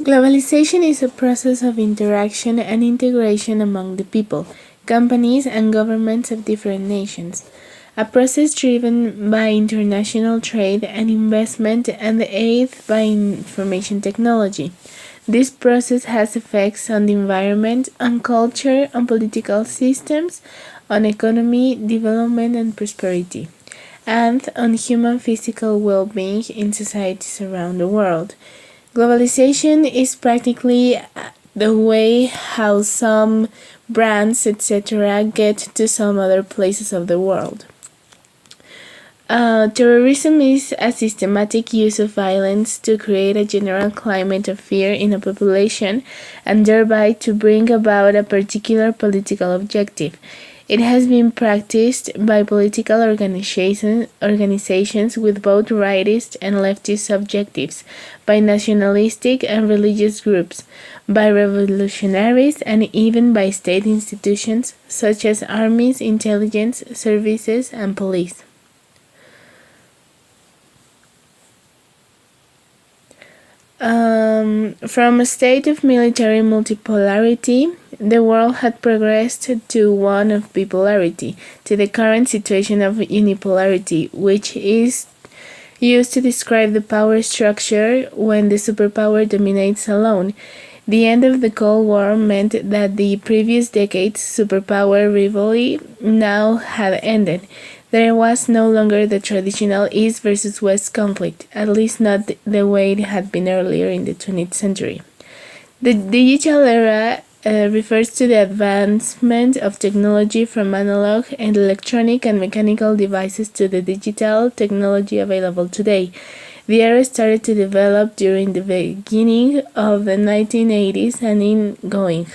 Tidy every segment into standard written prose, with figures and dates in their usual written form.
Globalization is a process of interaction and integration among the people, companies, and governments of different nations. A process driven by international trade and investment and aid by information technology. This process has effects on the environment, on culture, on political systems, on economy, development, and prosperity, and on human physical well being in societies around the world. Globalization is practically the way how some brands, etc., get to some other places of the world. Terrorism is a systematic use of violence to create a general climate of fear in a population and thereby to bring about a particular political objective. It has been practiced by political organizations with both rightist and leftist objectives, by nationalistic and religious groups, by revolutionaries, and even by state institutions such as armies, intelligence services, and police. From a state of military multipolarity, the world had progressed to one of bipolarity, to the current situation of unipolarity, which is used to describe the power structure when the superpower dominates alone. The end of the Cold War meant that the previous decade's superpower rivalry now had ended. There was no longer the traditional East versus West conflict, at least not the way it had been earlier in the 20th century. The digital era refers to the advancement of technology from analog and electronic and mechanical devices to the digital technology available today. The era started to develop during the beginning of the 1980s and in going.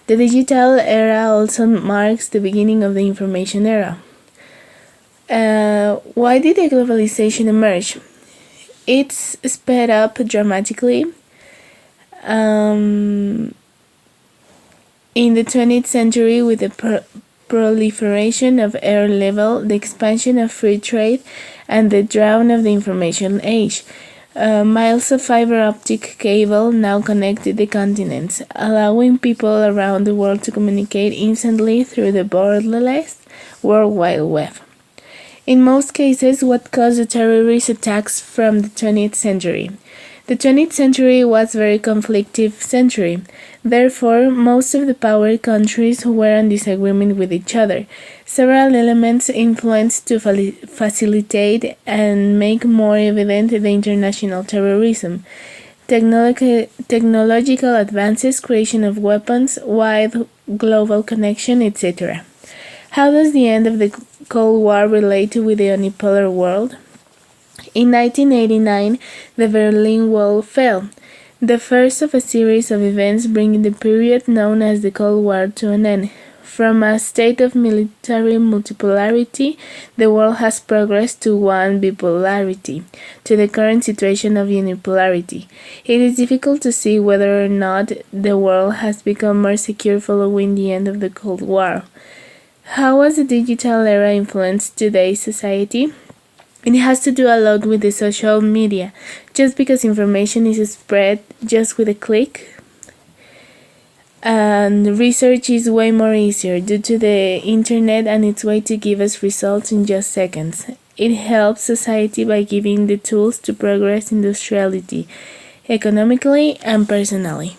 The digital era also marks the beginning of the information era. Why did the globalization emerge? It's sped up dramatically. In the 20th century, with the proliferation of air level, the expansion of free trade, and the dawn of the information age. Miles of fiber optic cable now connected the continents, allowing people around the world to communicate instantly through the borderless World Wide Web. In most cases, what caused the terrorist attacks from the 20th century? The 20th century was a very conflictive century. Therefore, most of the power countries were in disagreement with each other. Several elements influenced to facilitate and make more evident the international terrorism. Technological advances, creation of weapons, wide global connection, etc. How does the end of the Cold War relate with the unipolar world? In 1989, the Berlin Wall fell, the first of a series of events bringing the period known as the Cold War to an end. From a state of military multipolarity, the world has progressed to one bipolarity, to the current situation of unipolarity. It is difficult to see whether or not the world has become more secure following the end of the Cold War. How has the digital era influenced today's society? It has to do a lot with the social media. Just because information is spread just with a click, and research is way more easier due to the internet and its way to give us results in just seconds. It helps society by giving the tools to progress industriality, economically and personally.